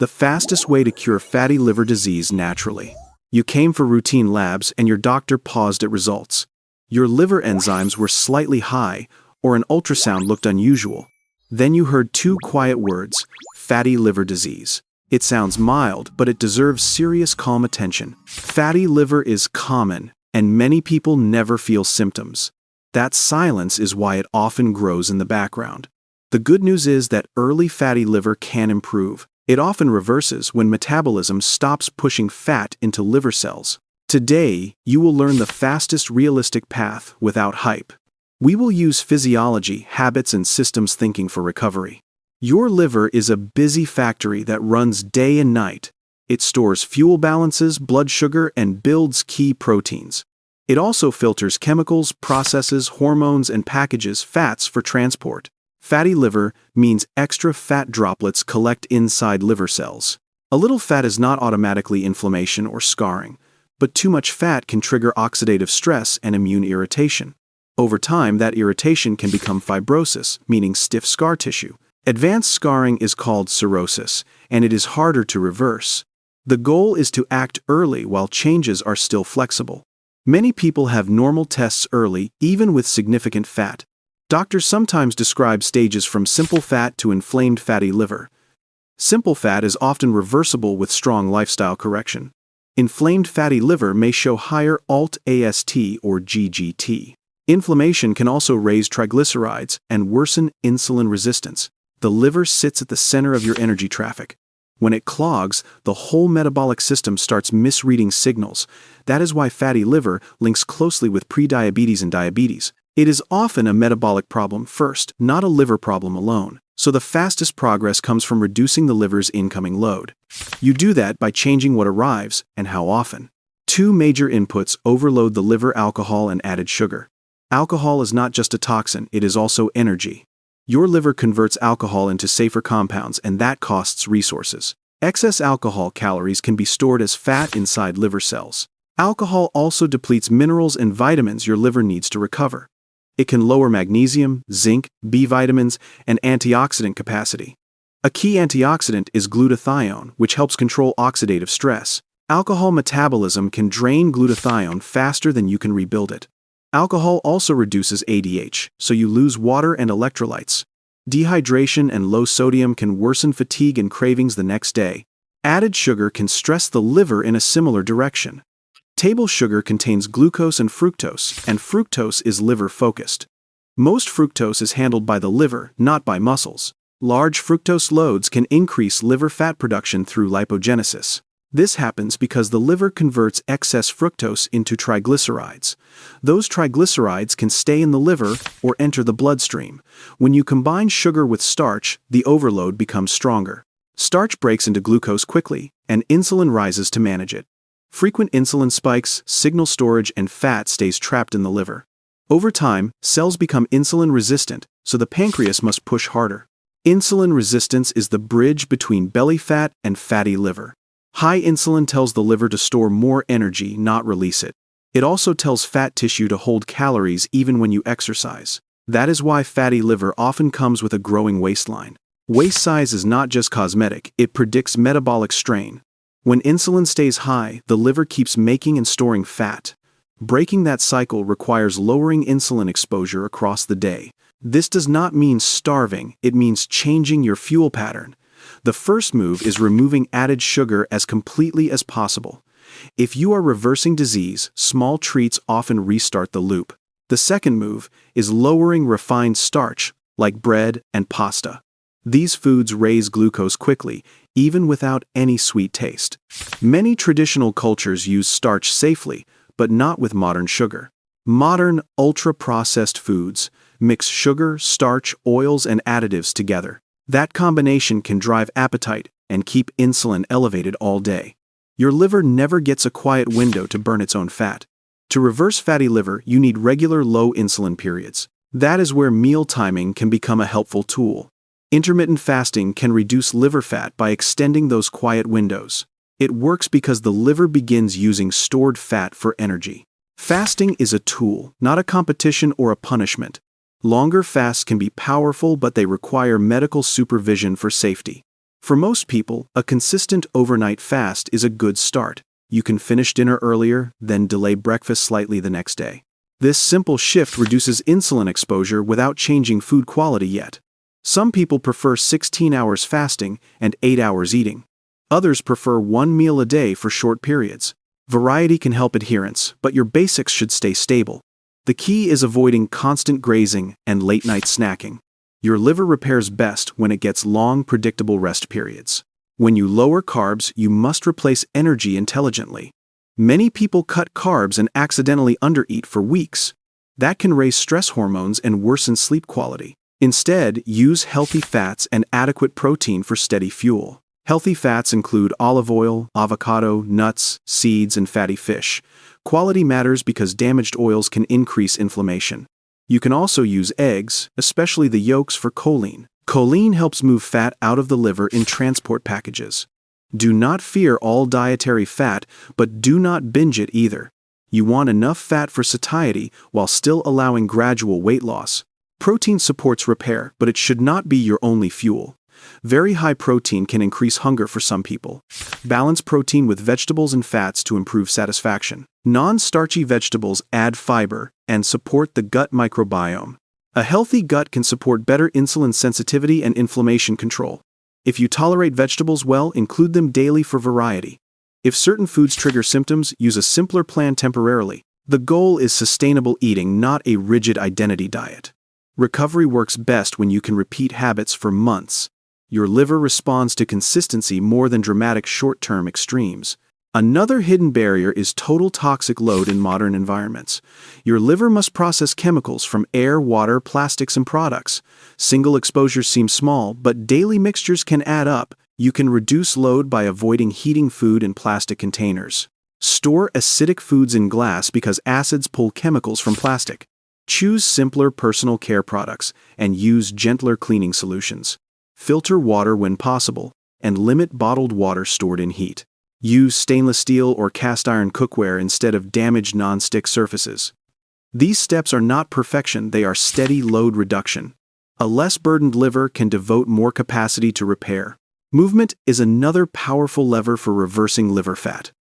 the fastest way to cure fatty liver disease naturally. You came for routine labs and your doctor paused at results. Your liver enzymes were slightly high, or an ultrasound looked unusual. Then you heard two quiet words: fatty liver disease. It sounds mild, but it deserves serious calm attention. Fatty liver is common, and many people never feel symptoms. That silence is why it often grows in the background. The good news is that early fatty liver can improve. It often reverses when metabolism stops pushing fat into liver cells. Today, you will learn the fastest realistic path without hype. We will use physiology, habits, and systems thinking for recovery. Your liver is a busy factory that runs day and night. It stores fuel balances, blood sugar, and builds key proteins. It also filters chemicals, processes hormones, and packages fats for transport. Fatty liver means extra fat droplets collect inside liver cells. A little fat is not automatically inflammation or scarring, but too much fat can trigger oxidative stress and immune irritation. Over time, that irritation can become fibrosis, meaning stiff scar tissue. Advanced scarring is called cirrhosis, and it is harder to reverse. The goal is to act early while changes are still flexible. Many people have normal tests early, even with significant fat. Doctors sometimes describe stages from simple fat to inflamed fatty liver. Simple fat is often reversible with strong lifestyle correction. Inflamed fatty liver may show higher Alt-AST or GGT. Inflammation can also raise triglycerides and worsen insulin resistance. The liver sits at the center of your energy traffic. When it clogs, the whole metabolic system starts misreading signals. That is why fatty liver links closely with prediabetes and diabetes. It is often a metabolic problem first, not a liver problem alone. So the fastest progress comes from reducing the liver's incoming load. You do that by changing what arrives and how often. Two major inputs overload the liver: alcohol and added sugar. Alcohol is not just a toxin, it is also energy. Your liver converts alcohol into safer compounds, and that costs resources. Excess alcohol calories can be stored as fat inside liver cells. Alcohol also depletes minerals and vitamins your liver needs to recover. It can lower magnesium, zinc, B vitamins, and antioxidant capacity. A key antioxidant is glutathione, which helps control oxidative stress. Alcohol metabolism can drain glutathione faster than you can rebuild it. Alcohol also reduces ADH, so you lose water and electrolytes. Dehydration and low sodium can worsen fatigue and cravings the next day. Added sugar can stress the liver in a similar direction. Table sugar contains glucose and fructose is liver-focused. Most fructose is handled by the liver, not by muscles. Large fructose loads can increase liver fat production through lipogenesis. This happens because the liver converts excess fructose into triglycerides. Those triglycerides can stay in the liver or enter the bloodstream. When you combine sugar with starch, the overload becomes stronger. Starch breaks into glucose quickly, and insulin rises to manage it. Frequent insulin spikes, signal storage, and fat stays trapped in the liver. Over time, cells become insulin resistant, so the pancreas must push harder. Insulin resistance is the bridge between belly fat and fatty liver. High insulin tells the liver to store more energy, not release it. It also tells fat tissue to hold calories even when you exercise. That is why fatty liver often comes with a growing waistline. Waist size is not just cosmetic, it predicts metabolic strain. When insulin stays high, the liver keeps making and storing fat. Breaking that cycle requires lowering insulin exposure across the day. This does not mean starving, it means changing your fuel pattern. The first move is removing added sugar as completely as possible. If you are reversing disease, small treats often restart the loop. The second move is lowering refined starch, like bread and pasta. These foods raise glucose quickly, even without any sweet taste. Many traditional cultures use starch safely, but not with modern sugar. Modern, ultra-processed foods mix sugar, starch, oils, and additives together. That combination can drive appetite and keep insulin elevated all day. Your liver never gets a quiet window to burn its own fat. To reverse fatty liver, you need regular low insulin periods. That is where meal timing can become a helpful tool. Intermittent fasting can reduce liver fat by extending those quiet windows. It works because the liver begins using stored fat for energy. Fasting is a tool, not a competition or a punishment. Longer fasts can be powerful, but they require medical supervision for safety. For most people, a consistent overnight fast is a good start. You can finish dinner earlier, then delay breakfast slightly the next day. This simple shift reduces insulin exposure without changing food quality yet. Some people prefer 16 hours fasting and 8 hours eating. Others prefer one meal a day for short periods. Variety can help adherence, but your basics should stay stable. The key is avoiding constant grazing and late-night snacking. Your liver repairs best when it gets long, predictable rest periods. When you lower carbs, you must replace energy intelligently. Many people cut carbs and accidentally undereat for weeks. That can raise stress hormones and worsen sleep quality. Instead, use healthy fats and adequate protein for steady fuel. Healthy fats include olive oil, avocado, nuts, seeds, and fatty fish. Quality matters because damaged oils can increase inflammation. You can also use eggs, especially the yolks, for choline. Choline helps move fat out of the liver in transport packages. Do not fear all dietary fat, but do not binge it either. You want enough fat for satiety while still allowing gradual weight loss. Protein supports repair, but it should not be your only fuel. Very high protein can increase hunger for some people. Balance protein with vegetables and fats to improve satisfaction. Non-starchy vegetables add fiber and support the gut microbiome. A healthy gut can support better insulin sensitivity and inflammation control. If you tolerate vegetables well, include them daily for variety. If certain foods trigger symptoms, use a simpler plan temporarily. The goal is sustainable eating, not a rigid identity diet. Recovery works best when you can repeat habits for months. Your liver responds to consistency more than dramatic short-term extremes. Another hidden barrier is total toxic load in modern environments. Your liver must process chemicals from air, water, plastics, and products. Single exposures seem small, but daily mixtures can add up. You can reduce load by avoiding heating food in plastic containers. Store acidic foods in glass because acids pull chemicals from plastic. Choose simpler personal care products and use gentler cleaning solutions. Filter water when possible, and limit bottled water stored in heat. Use stainless steel or cast iron cookware instead of damaged non-stick surfaces. These steps are not perfection, they are steady load reduction. A less burdened liver can devote more capacity to repair. Movement is another powerful lever for reversing liver fat.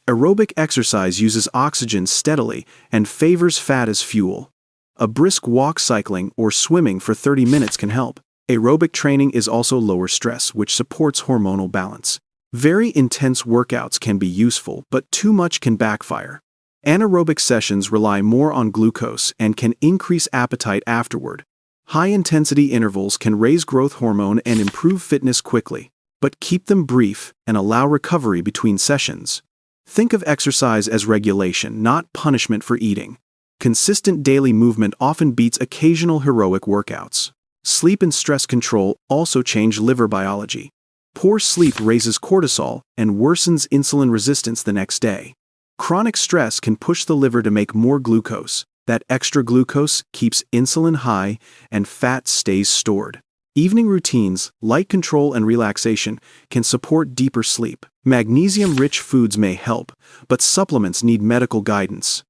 Aerobic exercise uses oxygen steadily and favors fat as fuel. A brisk walk, cycling, or swimming for 30 minutes can help. Aerobic training is also lower stress, which supports hormonal balance. Very intense workouts can be useful, but too much can backfire. Anaerobic sessions rely more on glucose and can increase appetite afterward. High-intensity intervals can raise growth hormone and improve fitness quickly, but keep them brief and allow recovery between sessions. Think of exercise as regulation, not punishment for eating. Consistent daily movement often beats occasional heroic workouts. Sleep and stress control also change liver biology. Poor sleep raises cortisol and worsens insulin resistance the next day. Chronic stress can push the liver to make more glucose. That extra glucose keeps insulin high and fat stays stored. Evening routines, light control, and relaxation can support deeper sleep. Magnesium-rich foods may help, but supplements need medical guidance.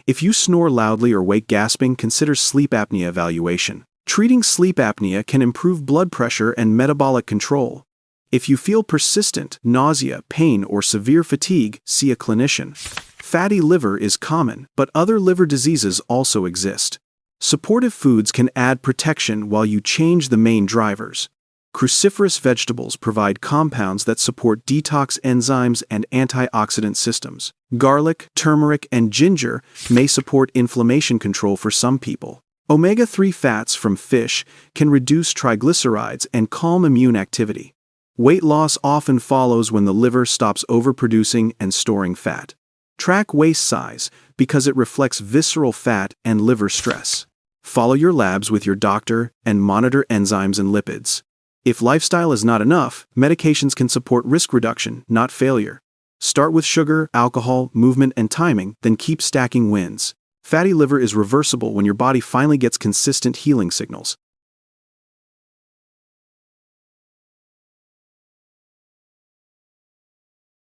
If you snore loudly or wake gasping, consider sleep apnea evaluation. Treating sleep apnea can improve blood pressure and metabolic control. If you feel persistent nausea, pain, or severe fatigue, see a clinician. Fatty liver is common, but other liver diseases also exist. Supportive foods can add protection while you change the main drivers. Cruciferous vegetables provide compounds that support detox enzymes and antioxidant systems. Garlic, turmeric, and ginger may support inflammation control for some people. Omega-3 fats from fish can reduce triglycerides and calm immune activity. Weight loss often follows when the liver stops overproducing and storing fat. Track waist size because it reflects visceral fat and liver stress. Follow your labs with your doctor and monitor enzymes and lipids. If lifestyle is not enough, medications can support risk reduction, not failure. Start with sugar, alcohol, movement, and timing, then keep stacking wins. Fatty liver is reversible when your body finally gets consistent healing signals.